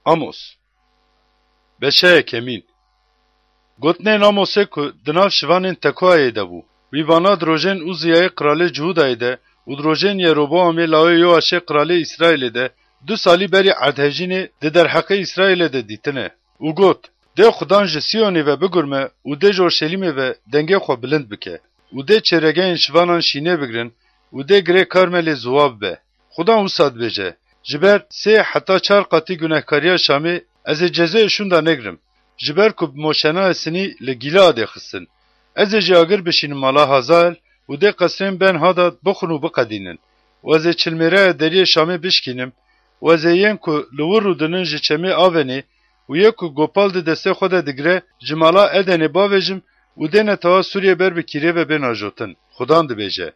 Amos. Beşeye kemin. Gotnên Amosê ku di nav şivanên Tekoayê de bû. Wî vana dirojên Uziyayê qiralê Cihudayê de û dirojên Yeroboamê lawê Yoaşê qiralê İsraîlê de 2 salî berî erdhejînê di derheqê İsraîlê de dîtine. û got, dê Xudan ji Siyonê ve bigurme û dê ji Orşelîmê ve dengê xwe bilind bike. û dê çêregehên şivanan şînê bigirin û dê girê Karmelê ziwav be. Xudan wisa dibêje, ji ber 3 heta 4 qatî gunehkariya Şamê ez ê cezayê şûn da negrim. Ji ber ku bi moşena Sinî li Gîleadê xistin. Ez ê jî agir bişînim mala Hazael û dê qesrên Ben Hadad bixwin û biqedînin. û ez ê çilmêreya deriyê Şamê bişkînim û ez ê yên ku li wir û dinin ji çemê Avenê û yê ku Gopal di destê xwe de digire ji mala Edenê bavêjim û dêne tawa Sûriye ber bi kîrê ve bên ajotin. Xudan dibêje.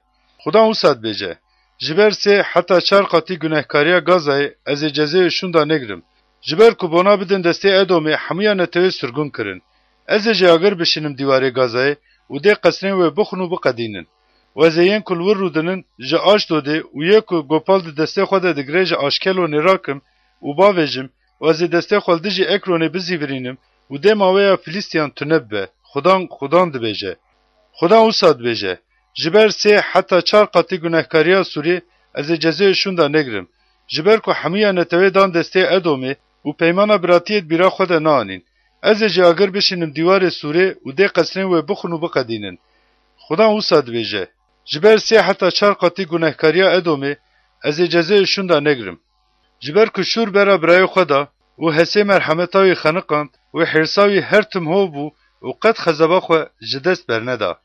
Xudan wisa dibêje. Ji ber 3 heta 4 qatî gunehkariya Gazayê ez ê cezayê şûn da negrim. Ji ber ku bona bidin destê Edomê hemûya netewê sürgûn kirin. Ez ê jî agir bişînim dîwarê Gazayê û dê qesrên wê bixwin û biqedînin. û ez ê yên ku li wir û dinin ji Aşdodê û yê ku Gopal di destê xwe de digire ji Aşkelonê rakim û bavêjim û ez ê destê xwe li dijî Ekronê bizîvirînim û dê maweya Filîstiyan tune bibe. Xudan dibêje. Xudan wisa dibêje. Ji ber 3 heta 4 qatî gunehkariya Sûrî ez ê cezayê şûn da negrim. Ji ber ku hemûya netewê dan destê Edomê û peymana biratiyê bîra xwe de naanîn. Ez ê jî agir bişînim dîwarê Sûrê û dê qesrên wê bixwin û biqedînin. Xudan wisa dibêje. Ji ber 3 heta 4 qatî gunehkariya Edomê ez ê cezayê şûn da negrim. Ji ber ku şûr bera birayê xwe da û hesê merhemeta wî xeniqand û hirsa wî her tim hov bû û qet xezeba xwe ji dest berneda.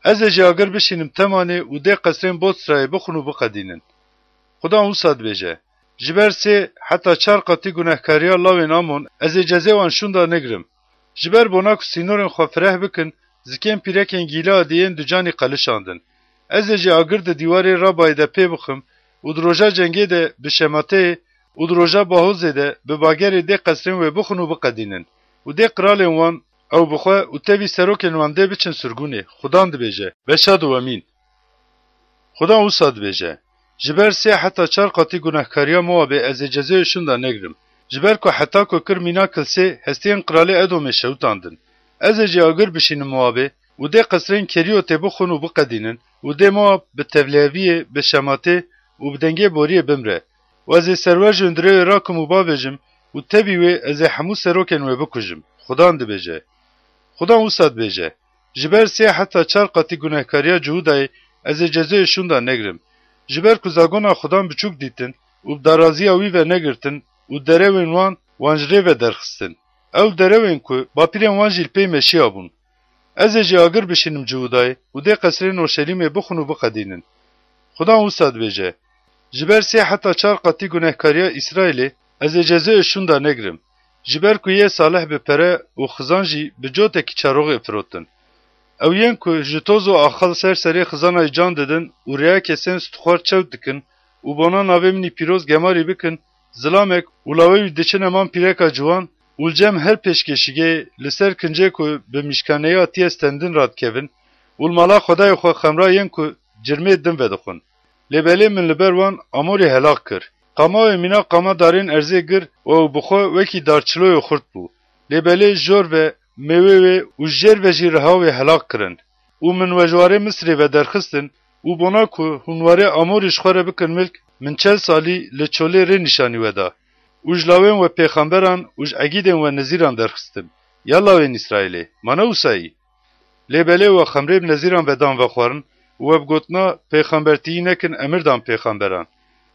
Ez ê jî agir bişînim Temanê û dê qesrên Botsrayê bixwin û biqedînin. Xudan wisa dibêje. Ji ber 3 heta 4 qatî gunehkariya lawên Amon ez ê cezayê wan şûn da negrim. Ji ber bona ku sînorên xwe fireh bikin, zikên pîrekên Gîleadê yên du canî qelişandin. Ez ê jî agir di dîwarê Rabayê de pê bixim û di roja cengê de bi Şemateyê û di roja Bahozê de bi bagerê dê qesrên wê bixwin û biqedînin. û dê qiralên wan ew bixwe û tevî serokên wan dê biçin sürgûnê. Xudan dibêje. Beşad û emîn. Xudan wisa dibêje. Ji ber 3 heta 4 qatî gunehkariya Moabê ez ê cezayê şûn da negrim. Ji ber ku heta ku kir mîna kilsê hestiyên qiralê Edomê şewitandin. Ez ê jî agir bişînim Moabê û dê qesrên Keriyotê bixwin û biqedînin û dê Moab bi tevliheviyê, bi Şematê û bi dengê boriyê bimre. û ez ê serwer ji hundirêyê rakim û bavêjim û tevî wê ez ê hemû serokên wê bikujim. Xudan dibêje. Xudan wisa dibêje. Ji ber 3 heta 4 qatî gunehkariya Cihudayê ez ê cezayê şûn da negrim. Ji ber ku zagona Xudan biçûk dîtin û bi daraziya wî ve negirtin û derewên wan ji rê ve derxistin. Ew derewên ku bapîrên wan jî li pê meşiya bûn. Ez ê jî agir bişînim Cihudayê û dê qesrên Orşelîmê bixwin û biqedînin. Xudan wisa dibêje. Ji ber 3 heta 4 qatî gunehkariya İsraîlê ez ê cezayê şûn da negrim. Ji ber ku yê salih bi pere û xizan jî bi cotekî çaroxê firotin. Ew yên ku ji toz û axal serserê xizanayê can didin û rêya kesên stixwar çewt dikin û bona navê minî pîroz gemarî bikin, zilamek û lawê wî diçin eman pîreka ciwan û li cem her pêşkeşîgê li ser kincê ku bi mişkaneyê hatiye stendin radikevin û li mala Xwedayê xwe xemra yên ku cirmê din vedixwin. Lêbelê min li ber wan Amorê helak kir. Qama wê mîna qama darên erzê gir û ew bi xwe wekî darçiloyê xurt bû. Lêbelê jor ve mêwê wê û jêr ve jî riha wê helak kirin. û min wejwarê Misrê ve derxistin û bona ku hûn warê Amorî ji xwe re bikin milk, min 40 salî li çolê rê nîşanî we da. û ji lawên we pêxemberan û ji egîdên we nezîran derxistin. Ya lawên İsraîlê, mana wisa yî? Lêbelê we xemrê bi nezîran ve dan vexwarin û we bi gotina pêxembertiyî nekin emir dan pêxemberan.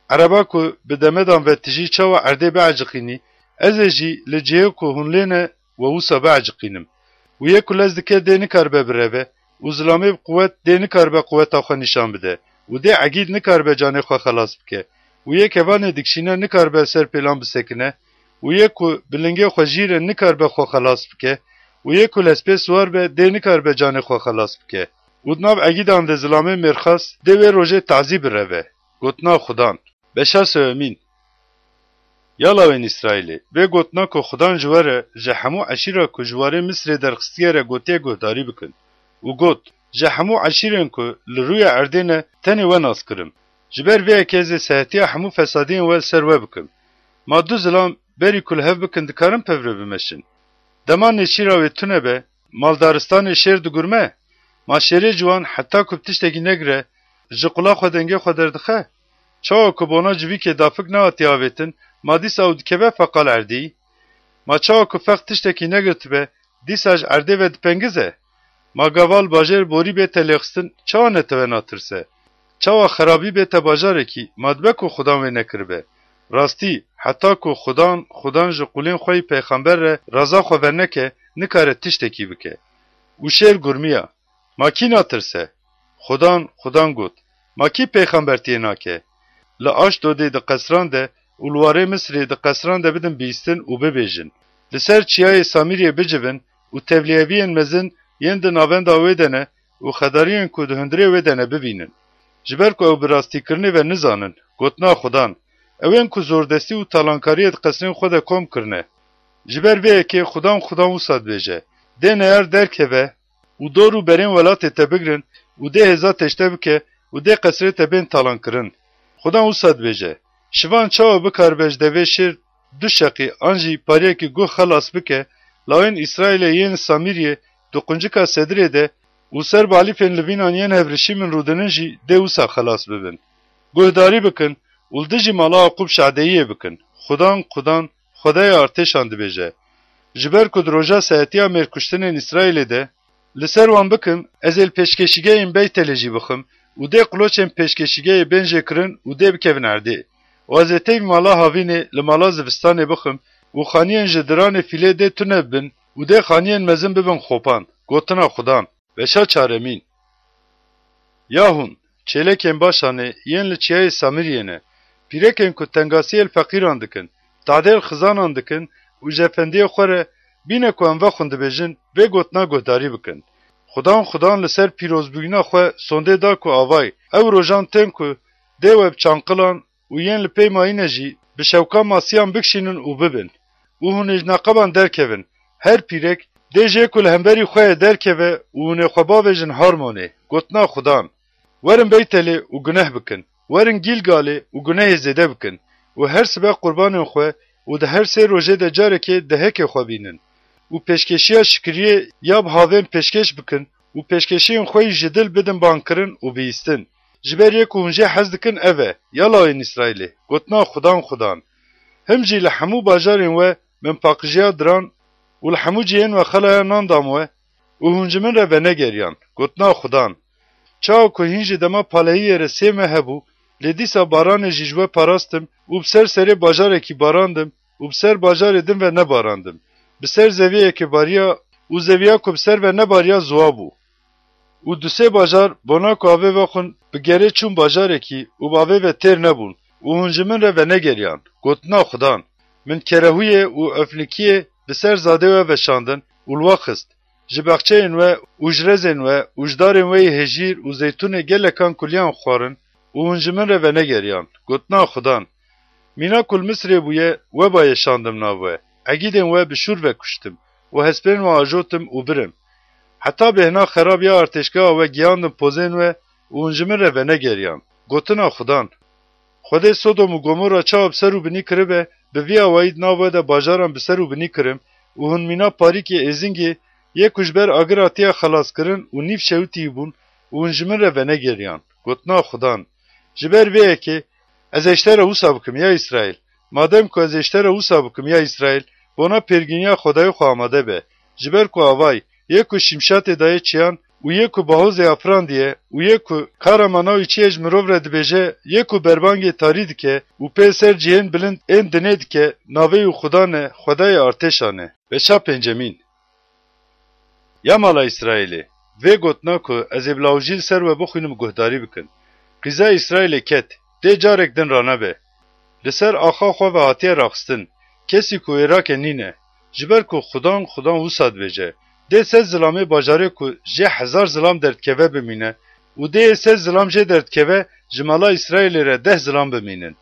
Ereba ku bi demedan ve tijî çawa erdê beecixînî, ez ê jî li cihê ku hûn lê ne we wisa beecixînim. û yê ku lez dike dê nikaribe bireve û zilamê bi quwet dê nikaribe quweta xwe nîşan bide û dê egîd nikaribe canê xwe xelas bike û yê kevanê dikşîne nikaribe ser pêlan bisekine û yê ku bilingê xwe jîre nikaribe xwe xelas bike û yê ku lespê swar be dê nikaribe canê xwe xelas bike û di nav egîdan de zilamê mêrxas dê wê rojê tezî bireve. Gotina Xudan. Beşar emîn. Ya lawên İsraîlê, vê gotina ku Xudan ji we re ji hemû eşîra ku ji warê Misrê derxistiye re gotiye guhdarî bikin. û got, ji hemû eşîrên ku li rûya erdê ne tenê we naskirim. Ji ber vê ekezê sehetiya hemû fesadiyên we ser we bikim. Ma du zilam beri kul hev bikin dikarin pevre bimeşin. Deman neşira ve tune be, maldaristan şer dugurme, ma şeri civan hatta ku tişteki negre, ji qula xwe dengê xwe derdixe. Çawa ku bona civî ke dafik nehatî avêtin, ma dîsa ew dikeve feqal erdî. Ma çawa ku feq tiştekî negirtibe, dîsa ji erdê ve dipengize. Ma gaval bajêr borî bête lêxistin, çawa neteve natirse. Çawa xerabî bête bajarekî, ma dibe ku xudan wê nekiribe. Rastî, heta ku xudan ji qulên xwe yê peyxember re reza xwe verneke, nikare tiştekî bike. û şêr gurmiya. Ma kî natirse? Xudan got. Ma kî peyxembertiyê nake? Li Aşdodê di qesran de û li warê Misrê di qesran de bidin bîstin û bibêjin. Li ser çiyayê Samiriyê bicivin û tevliyeviyên mezin yên di navenda wê de ne û xedariyên ku di hundirê wê de ne bibînin. Ji ber ku ew bi rastîkirinê ve nizanin, gotina xudan, ewên ku zordestî û talankariyê di qesrên xwe de kom kirine. Ji ber vê yekê xudan wisa dibêje. Dê neyar derkeve û dor û berên welatê te bigirin û dê hêza teşte bike û dê qesrê te bên talankirin. Xudan wisa dibêje. Şivan çawa bikaribe ji devê şêr du şeqî an jî pariyekî guh xelas bike, lawên İsraîlê yên Samiriyê di quncika Sedrê de û ser balîfên livînan yên hevrişîmên rûdinin jî dê wisa xelas bibin. Guhdarî bikin û li dijî mala Aqub şadeyiyê bikin. Xudan, Xwedaya artêşan dibêje. Ji ber ku di roja sehetiya mêrkuştinên İsraîlê de, li ser wan bikim ez ê li pêşkeşîgehên Beytelê jî bixim û dê qloçên pêşkeşîgehê bên jê kirin û dê bikevin erdê. û ez ê tevî mala havînê li mala zivistanê bixim û xaniyên ji diranê fîlê dê tune bibin û dê xaniyên mezin bibin xopan. Gotina xudan. Veşa çaremîn. Yahûn, çêlekên başanê yên li çiyayê Samiriyê ne. Pîrekên ku tengasiyê li feqîran dikin, tadêl xizanan dikin û ji efendiyê xwe re bîne ku em ve xwin dibêjin, vê gotina guhdarî bikin. Xudan li ser pîrozbûyîna xwe sondê da ku avay, ew rojan tên ku dê we bi çanqilan û yên li pey mayîne jî bi şewka masiyan bikşînin û bibin. û hûn ê ji neqeban derkevin. Her pîrek dê jê ku li hemberî xwe yê derkeve û hûn ê xwe bavêjin harmonê. Gotina xudan. Werin Beytelê û guneh bikin. Werin Gîlgalê û gunehê zêde bikin. û her sibe qurbanên xwe û di her sê rojê de carekê dehekê xwe bînin. û pêşkeşiya şikiriyê ya bi havên pêşkeş bikin û pêşkeşiyên xwe yî ji dil bidin bankirin û bihîstin. Ji ber yê ku hûn jê hez dikin ev e, ya lawên İsraîlê. Gotina xudan. Him jî li hemû bajarên we min paqîjiya diran û li hemû cihên we xelaya nan dam we û hûn ji min re venegeriyan. Gotina xudan. Çawa ku hîn ji dema palehiyê re sê me hebû, lê dîsa baranê jî ji we parastim û bi ser serê bajarekî barandim û bi ser bajarê din ve nebarandim. Bi ser zeviyekê bariya û zeviya ku bi ser ve nebariya ziwa bû. û du sê bajar bona ku avê ve xwin bi gerê çûn bajarekî û bi avê ve têr nebûn û hûn ji min re venegeriyan. Gotina xudan. Min kerehûyê û eflikiyê bi ser zadê we veşandin û li we xist. Ji bexçeyên we û ji rezên we û ji darên we yê hejîr û zeytûnê gelekan kuliyan xwarin û hûn ji min re venegeriyan. Gotina xudan. Mîna ku li Misrê bûye we bayêşandim nav we. Egîdên we bi şûr vekuştim û hespên we ajotim û birim. Heta bêhna xerabiya artêşgeha we giyandim pozên we û hûn ji min re venegeriyan. Gotina xudan. Xwedê Sodom û Gomora çawa bi ser û binî kiribe, bi vî awayî nav we de bajaran bi ser û binî kirim û hûn mîna parîkê êzingê yê ku ji ber agir hatiye xelaskirin û nîv şewitî bûn û hûn ji min re venegeriyan. Gotina xudan. Ji ber vê yekê ez ê ji te re wisa bikim ya İsraîl. Madem ku ez ê ji te re wisa bikim ya İsraîl, bona pêrgîniya Xwedayê xwe amade be. Ji ber ku avay, yê ku şimşatê daye çiyan û yê ku bahozê afrandiye û yê ku kara navê çiyê ji mirov re dibêje, yê ku berbangê tarî dike û pê ser cihên bilind ên dinê dike, navê û xudan e, Xwedaya artêşan e. Veşa pêncemîn. Ya mala İsraîlê, vê gotina ku ez ê bi lawjîl ser we bixwînim guhdarî bikin. Qîza İsraîlê ket, dê carek din ranabe. Li ser axa xwe ve hatiye raxistin. Kesî ku êrake nîne. Ji ber ku xudan wisa dibêje. Dê sed zilamê bajarê ku jê hezar zilam derdkeve bimîne û dê sed zilam jê derdkeve ji mala İsraîlê re 10 zilam bimînin.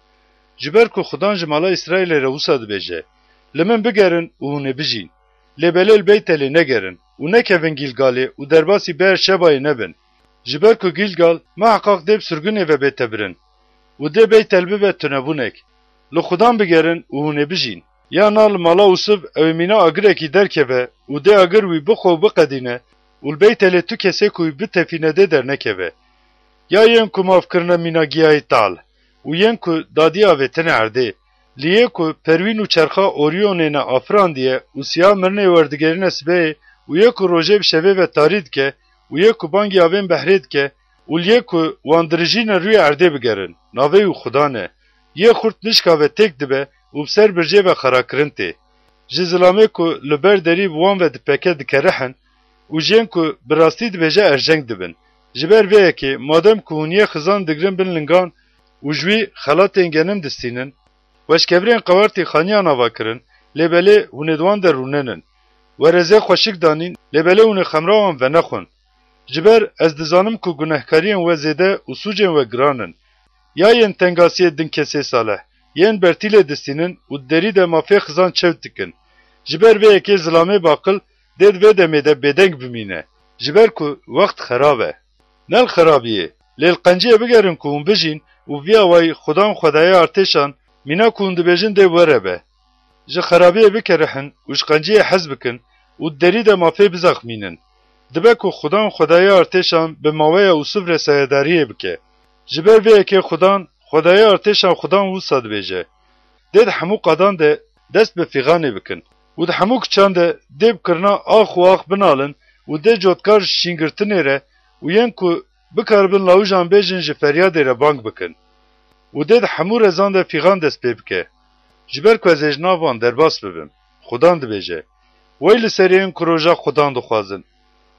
Ji ber ku xudan ji mala İsraîlê re wisa dibêje. Li min bigerin û hûn ê bijîn. Lê belê li Beytelê negerin û nekevin Gîlgalê û derbasî Beerşebayê nebin. Ji ber ku Gîlgal meheqaq dê bi sürgûnê ve bête birin û dê Beytel bibe tunebûnek. Li xudan bigerin û hûn ê bijîn. Ya nal mala usub evmina agireki derkeve û dê agir wî bixwe û biqedîne û li beytelê tu kesê ku wî bitefîne dê dernekeve. Ya yên ku mafkirina mîna giyayê tal û yên ku dadiya vê tune erdê. Liyê ku perwîn û çerxa Orionê ne afrandiye û siya mirinê werdigerîne sibeyê û yê ku rojê bi şevê ve tarî dike û yê ku bangî avên behrê dike û liyê ku wan dirijîne rûyê erdê bigerin. Navê û xuda ne. Yê xurt nişka ve têk dibe û bi ser bircê ve xerakirin tê. Ji zilamê ku li ber derî bi wan ve dipeke dikerihin û jên ku bi rastî dibêje erjeng dibin. Ji ber vê yekê madem ku hûn yê xizan digirin bin lingan û ji wî xelatên genim distînin, weşkevirên qewertî xaniyan ava kirin, lêbelê hûn ê di wan de rûnenin. Werezê xweşik danîn, lêbelê hûn ê xemra wan venexwin. Ji ber ez dizanim ku gunehkariyên we zêde û sûcên we giranin. Ya yên tengasiyê din kesê saleh, yên bertîlê distînin û derî de mafê xizan çewt dikin. Ji ber vê yekê zilamê baqil dê di vê demê de bêdeng bimîne. Ji ber ku wext xerab e. Nel xerabiyê, lê li qenciyê bigerin ku hûn bijîn û vîya wayî xudan xwedaya artêşan mîna ku hûn dibêjin dê were be. Ji xerabiyê bikerihin û ji qenciyê hez bikin û derî de mafê bizexmînin. Dibe ku xudan xwedaya artêşan bi maweya usûv re sayedariyê bike. Ji ber vê yekê xudan, xwedaya artêşan xudan wisa dibêje. Dê di hemû qadan de dest bi fîganê bikin. û di hemû kiçan de dê bikirina ax û ax binalin û dê cotkar ji şîngirtinê re û yên ku bikaribin lawîjan bêjin ji feryadê re bang bikin. û dê di hemû rezan de fîgan dest pê bike. Ji ber ku ez ê ji nav wan derbas bibim. Xudan dibêje. Wey li serê yên ku roja xudan dixwazin.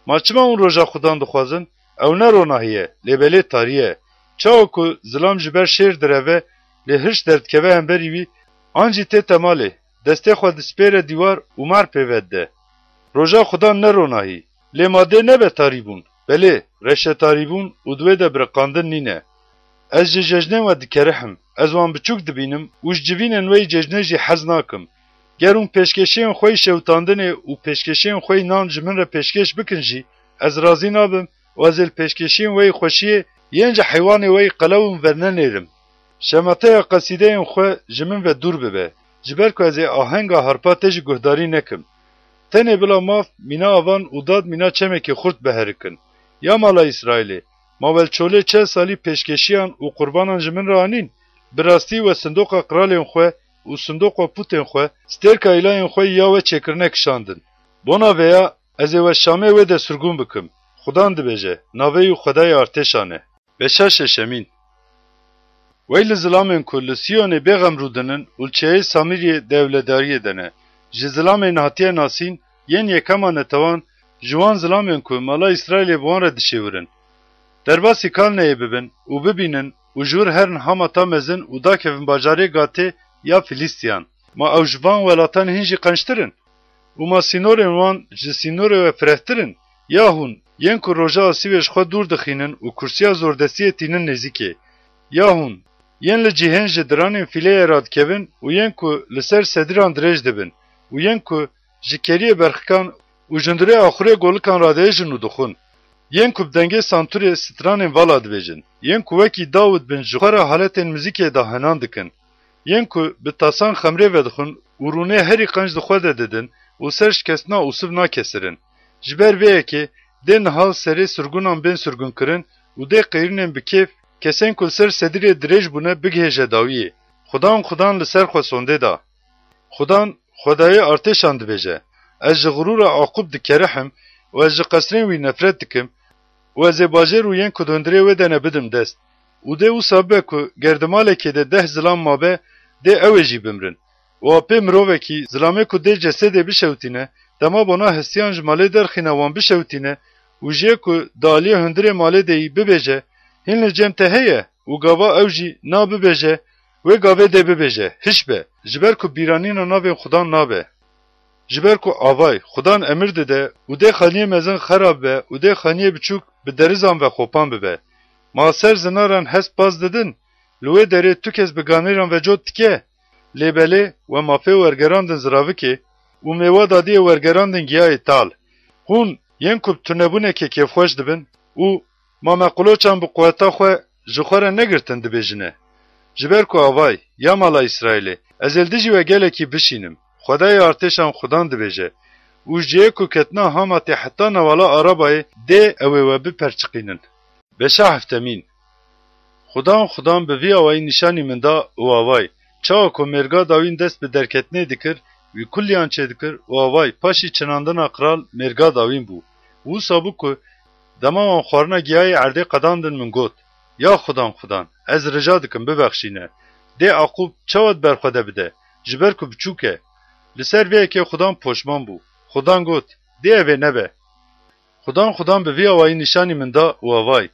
Ma çima hûn roja xudan dixwazin? Ew ne ronahî ye, lêbelê tarî ye. Çawa ku zilam ji ber şêr direve, lê hirç derdkeve hemberî wî, an jî tê temalê, destê xwe dispêre dîwar û mer pêve dide. Roja xudan ne ronahî, lê ma dê nebe tarî bûn. Belê, reşe tarî bûn û divê de biriqandin nîne. Ez ji cejnên we dikerihim, ez wan biçûk dibînim û ji civînên wê cejnê jî hez nakim. Ger hûn pêşkeşiyên xwe yî şewtandinê û pêşkeşiyên xwe yî nan ji min re pêşkeş bikin jî, ez razî nabim û ez ê li pêşkeşiyên wê yî xweşiyê yên ji heywanê wê yî qelew û vernenêrim. Şemeteya qesîdeyên xwe ji min ve dûr bibe, ji ber ku ez ê ahenga harpa tê jî guhdarî nekim. Tenê bila maf mîna avan û dad mîna çemekê xurt beherikin. Ya mala İsraîlê, ma welçolê çel salî pêşkeşiyan û qurbanan ji min re anîn, bi rastî we sindoqa qiralên xwe û sindoqa putên xwe, stêrka îlayên xwe ya we çêkirine kişandin. Bona veya ez ê we şamê wê de surgûn bikim. Xudan dibêje, navê û xwedaya artêşan e. Beşa şeşemîn. Wey li zilamên ku li Siyonê bêxem rûdinin û li çeyê Samiriyê dewledariyê de ne. Ji zilamên hatiye nasîn, yên yekema netewan, ji wan zilamên ku mala İsraîlê bi wan re dişêwirin. Derbasî Kalneyê bibin û bibînin û ji wir herin Hamata mezin û dakevin bajarê Gatê ya Filîstiyan. Ma ew ji van welatan hîn jî qençtirin. û ma sînorên wan ji sînorê we firehtirin. Ya hûn, yên ku roja asîvê ji xwe dûr dixînin û kursiya zordestiyê tînin nêzîkê. Ya hûn, yên li cihên ji diranên fîleyê re dikevin û yên ku li ser sedîran dirêj dibin û yên ku ji keriyê berxikan û jindirê axurê golikan radihêjin û dixwin. Yên ku bi dengê santûrê stranên vala dibêjin. Yên ku wekî Dawud bin ji xwe re haletên muzîkê de henan dikin. Yên ku bi tasan xemrê vedixwin û rûnê herî qenc di xwe de didin û ser şikestina usûv nakesirin. Ji ber vê yekê dê nihal serê surgunan bên surgunkirin û dê qeyrînên bi kêf kesên ku li ser sedîrê dirêj bûne bigihêje dawiyê. Xudan li ser xwe sondê da. Xudan xwedayê artêşan dibêje. Ez ji xurûra Aqub dikerihim û ez ji qesrên wî nefret dikim û ez ê bajêr û yên ku hundirê wê de nebidim dest. û dê wisa bibe ku gerdimalekê de 10 zilam mabe dê ew ê jî bimrin. û apê mirovekî zilamê ku dê cesedê bişewtîne, dema bona hestiyan ji malê derxîne wan bişewtîne û jê ku di aliyê hundirê malê de yî bibêje, hîn li cem te heye û gava ew jî nabibêje, wê gavê dê bibêje, hiç be, ji ber ku bîranîna navên xudan nabe. Ji ber ku avay, xudan emir dide û dê xaniyê mezin xerab be û dê xaniyê biçûk bi derizan ve xopan bibe. Ma ser zinaran hest baz didin, li wê derê tu kes bi ganêran ve cot dike. Lêbelê we mafê wergerandin ziravikê û mêwa dadiyê wergerandin giyayê tal. Hûn yên ku bi tunebûnekê kêfxweş dibin û ma me quloçan bi quweta xwe ji xwe re negirtin dibêjine. Ji ber ku avay, ya mala İsraîlê, ez ê dijî we gelekî bişînim. Xwedayê artêşan xudan dibêje. û ji yê ku ketina hamatê heta nevala arabayê dê ew ê we biperçiqînin. Beşa heftemîn. Xudan bi vî awayî nîşanî min da û avay. Çawa ku mêrga dawîn dest bi derketinê dikir, wî kulliyan çêdikir û avay paşî çinandina qral mêrga dawîn bû. Wisa bû ku dema wan xwarina giyayê erdê qedandin min got: Ya xudan, ez rica dikim bibexşîne. Dê Aqub çawa berxwe de bide, ji ber ku biçûk e. Li ser vê yekê xudan poşman bû. Xudan got: Dê ev ê nebe. Xudan bi vî awayî nîşanî min da û avay.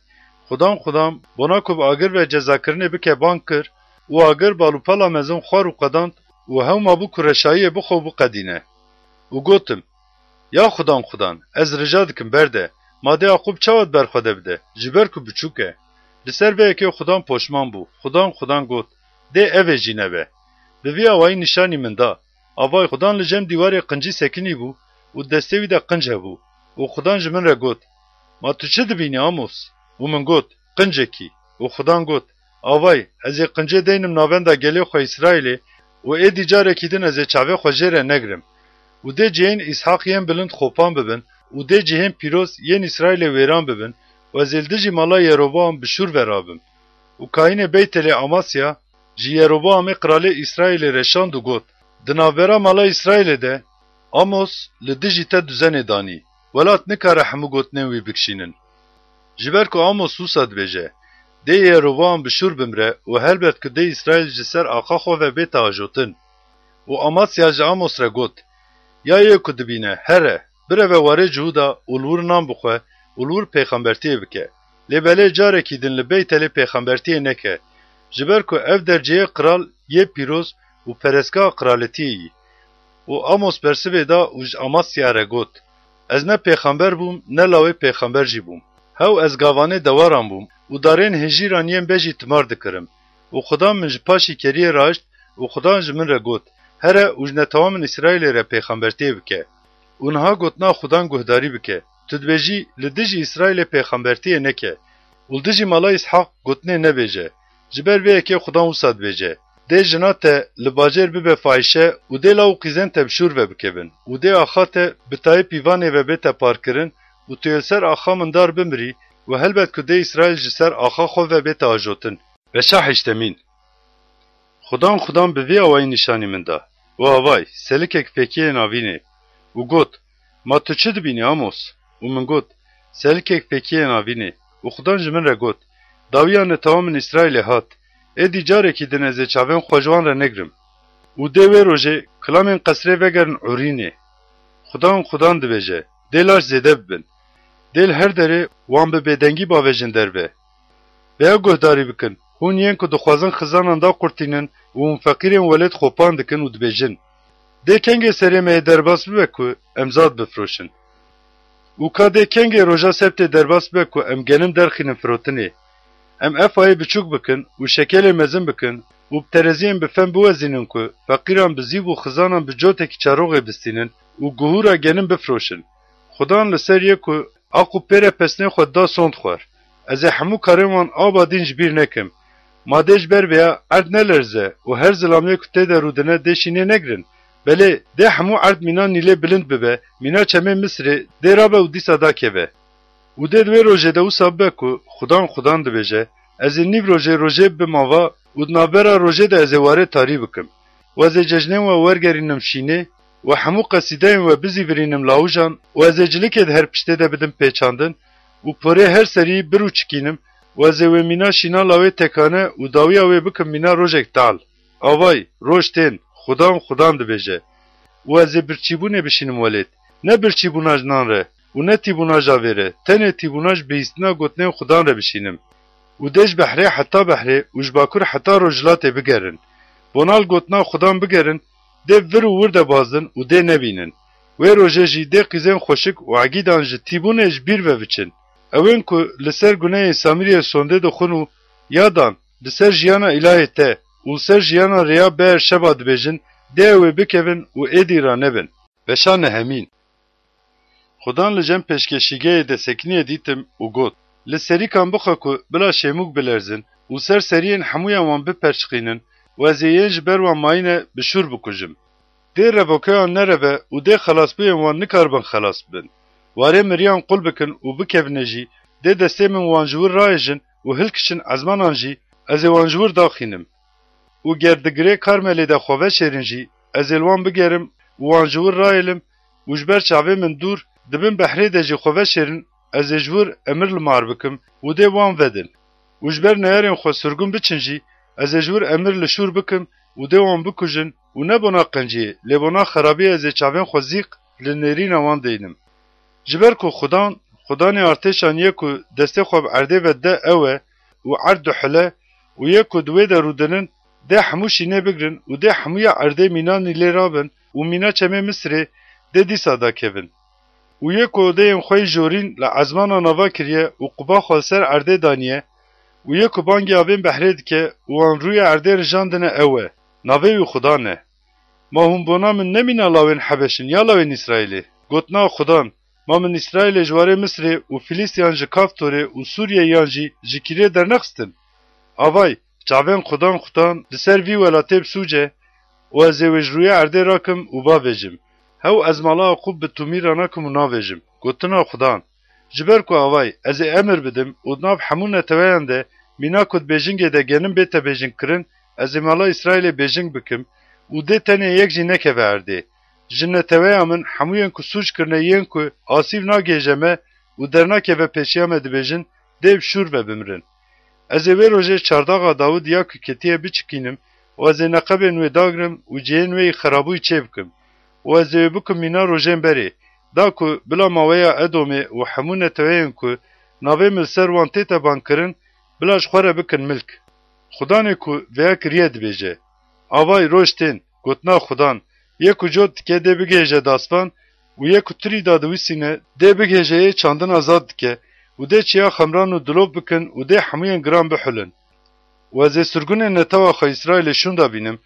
Xudan bona ku bi agir ve cezakirinê bike bang kir û agir balûpala mezin xwar û qedand û hewma bû ku reşayiyê bixwe û biqedîne. û gotim: Ya xudan, ez rica dikim berde. Ma dê Aqub çawa berxwe de bide, ji ber ku biçûk e. Li ser vê yekê xudan poşman bû. Xudan got: Dê ev ê jî nebe. Bi vî awayî nîşanî min da. Avay xudan li cem dîwarê qincî sekinî bû û destê wî de qinc hebû. û xudan ji min re got: Ma tu çi dibînî Amos? û min got: Qincekî. û xudan got: Avay, ez ê qincê deynim navenda gelê xwe İsraîlê û êdî carekî din ez ê çavê xwe jê re negirim. û dê cihên İshak yên bilind xopan bibin û dê cihên pîroz yên İsraîlê wêran bibin û ez ê li dijî mala Yeroboam bi şûr verabim. û kaînê Beytelê Amasya ji Yeroboamê qralê İsraîlê re şand û got: Di navbera mala İsraîlê de Amos li dijî te duzenê danî. Welat nikare hemû gotinên wî bikişînin. Ji ber ku Amos wisa dibêje: Dê Yeroboam bi şûr bimre û helbet ku dê İsraîl ji ser axa xwe ve bête ajotin. û Amasya ji Amos re got: Ya yê ku dibîne, here, bireve warê Cuda û li wir nan bixwe û li wir pêxembertiyê bike. Lê belê carekî din li Beytelê pêxembertiyê neke. Ji ber ku ev derceyê qral yê pîroz û perestgeha qraletiyê yî. û Amos bersivê da û ji Amasya re got: Ez ne pêxember bûm, ne lawê pêxember jî bûm. Hew ez gavanê dewaran bûm û darên hejîran yên bejî timar dikirim. û xudan min ji paşî keriyê raşt û xudan ji min re got: Here û ji netewamên İsraîlê re pêxembertiyê bike. û niha gotina xudan guhdarî bike. Tu dibêjî li dijî İsraîlê pêxembertiyê neke. û li dijî mala İshak gotinê nebêje. Ji ber vê yekê xudan wisa dibêje: Dê jina te li bacêr bibe fahîşe û dê law û qîzên te bi şûr ve bikevin. û dê axa te bi tayê pîvanê ve bête parkirin û tu yê ser axa min dar bimirî û helbet ku dê İsraîl ji ser axa xwe ve bête ajotin. Veşa heştemîn. Xudan bi vî awayî nîşanî min da. û avay, selikek pekiyê navînê. û got: Ma tu çi dibînî Amos? û min got: Selikek pekiyê navînê. û xudan ji min re got: Dawiya netewamên İsraîlê hat. Êdî carekî din ez ê çavên xwe ji wan re negirim. û dê wê rojê kilamên qesrê vegerin Urînê. Xudan dibêje: Dê laş zêde bibin. Dê li her derê wan bi bêdengî bavêjin derve. Veya guhdarî bikin: Hûn yên ku dixwazin xizanan da qurtînin û hûn feqîrên welêt xopan dikin û dibêjin: Dê kengê serê me yê derbas bibe ku em zad bifroşin. û ka dê kengê roja sebtê derbas bibe ku em genim derxînin firotinê. Em efayê biçûk bikin û şekelê mezin bikin û bi tereziyên bi fem biwezînin ku feqîran bi zîv û xizanan bi cotekî çarogê bistînin û guhûra genim bifroşin. Xudan li ser ye ku Aqub pêre pesnê xwe da sond xwar. Ez ê hemû karên wan aba din ji bîr nekim. Ma dê ji ber vêya erd nelerze û her zilamiyê ku tê de rûdine dê şînê negirin. Belê dê hemû erd mîna nîlê bilind bibe, mîna çemê Misrê dê rabe û dîsa da keve. û dê di wê rojê de wisa bibe ku xudan dibêje: Ez ê nîv rojê bim ava û di navbera rojê de ez ê warê tarî bikim. û ez ê cejnên we wergerînim şînê û hemû qesîdeyên we bizîvirînim lawûjan û ez ê cilikê di her piştê de bidim pêçandin û porê her serî bir û çikînim û ez ê wê mîna şîna lawê tekane û dawiya wê bikim mîna rojek tal. Avay, roj tên, xudan dibêje. û ez ê birçîbûnê bişînim welêt. Ne birçîbûna ji nan re û ne tîbûna javê re, tenê tîbûna ji bihîstina gotinên xudan re bişînim. û dê ji behrê heta behrê û ji bakur heta rojhilatê bigerin. Bonal gotina xudan bigerin, dê vir û wir de bazin û dê nebînin. Wê rojê jî dê qîzên xweşik û egîdan ji tîbûnê ji bîr ve biçin. Ewên ku li ser gunehê Samiriyê sondê dixwin û yadan li ser jiyana îlahê te û li ser jiyana rêya ber şeba dibêjin, dê ew ê bikevin û êdî ra nebin. Veşa nehemîn. Xudan li cem pêşkeşîgehê de sekiniyê dîtim û got: Li serîkan bixe ku bila şêmûk bilerzin û ser seriyên hemûyan wan biperçiqînin û ez ê yên ji ber wan mayîne bi şûr bikujim. Dê دê revokeyan nereve û dê xelasbûyên wan nikarbin xelas bin. Warê miriyan qul bikin û bikevine jî, dê destê min wan ji wir raêjin û hilkişin ezmanan jî, ez ê wan ji wir daxînim. û ger digirê Karmelê de xwe veşêrin jî, ez ê li wan bigerim û wan ji wir raêlim û ji ber çavê min dûr dibin behrê de jî xwe veşêrin, ez ê ji wir emir li mar bikim û dê wan vedin. û ji ber neyarên xwe sirgûn biçin jî, ez ê ji wir emir li şûr bikim û dê wan bikujin û nebona qenciyê, lêbona xerabiyê ez ê çavên xwe zîq li nêrîna wan deynim. Ji ber ku Xudanê artêşan yê ku destê xwe bi erdê ve de ew e û erd dihile û yê ku di wê de rûdinin, dê hemû şînê bigirin û dê hemûya erdê mînanî lê rabin û mîna çemê Misrê dê dîsa dakevin. û yê ku odeyên xwe yî jorîn li ezmana nava kiriye û quba xwe ser erdê daniye û yê ku bangê avên behrê dike û wan rûya erdê rijandine ew e. Navê wî Xudan e. Ma hûn bona min nemîna lawên Hebeşin ya lawên İsraîlê. Gotina Xudan, ma min İsraîlê ji warê Misrê û Filîstiyan ji Kaftorê û Sûriyeyan jî ji kîrê dernexistin. Avay, çavên Xudan li ser vî welatê bisûce û ez ê wê ji rûya erdê rakim û bavêjim. Hew ez mala Yaqûb bi Tumîra nakim û navêjim. Gotina Xudan, ji ber ku avay ez ê emir bidim û nav hemû neteweyan de mîna ku bêjingê de genim bête bêjing kirin, ez ê mala İsraîlê bêjing bikim û dê tenê yek jî nekeve erdê. Ji neteweya min hemûyên ku sûc kirine yên ku asîv nagêje me û dernakeve pêşiya me dibêjin, dê şûr ve bimirin. Ez ê vê rojê çardaxa Dawud ya ku ketiye biçikînim û ez ê neqebên wê dagrim û cihên wê yî xerabûyî çê bikim. û ez ê bikim mîna rojên berê, da ku bila maweya Edomê û hemû neteweyên ku navê min ser wan tête bankirin, bila ji xwe re bikin milk. Xudanê ku vêya kiriye dibêje. Avay roj tên, gotina Xudan, yê ku cot dike dê bigêje daspan û yê ku tirî da diwîsîne dê bigêje yê çandina zad dike û dê çiya xemran û dilov bikin û dê hemûyên giran bihulin. û ez ê sirgûnên netewa xwe İsraîlê şûnda bînim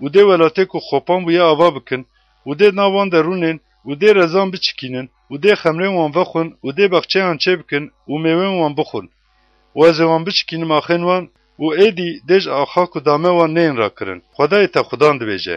û dê welatê ku xopan bûye ava bikin û dê nav wan de rûnên û dê rezan biçikînin û dê xemrên wan vexwin û dê bexçeyan çê bikin û mêwên wan bixwin. û ez ê wan biçikînim axên wan û êdî dê ji axa ku dame wan neyên rakirin. Xwedayê te Xudan dibêje.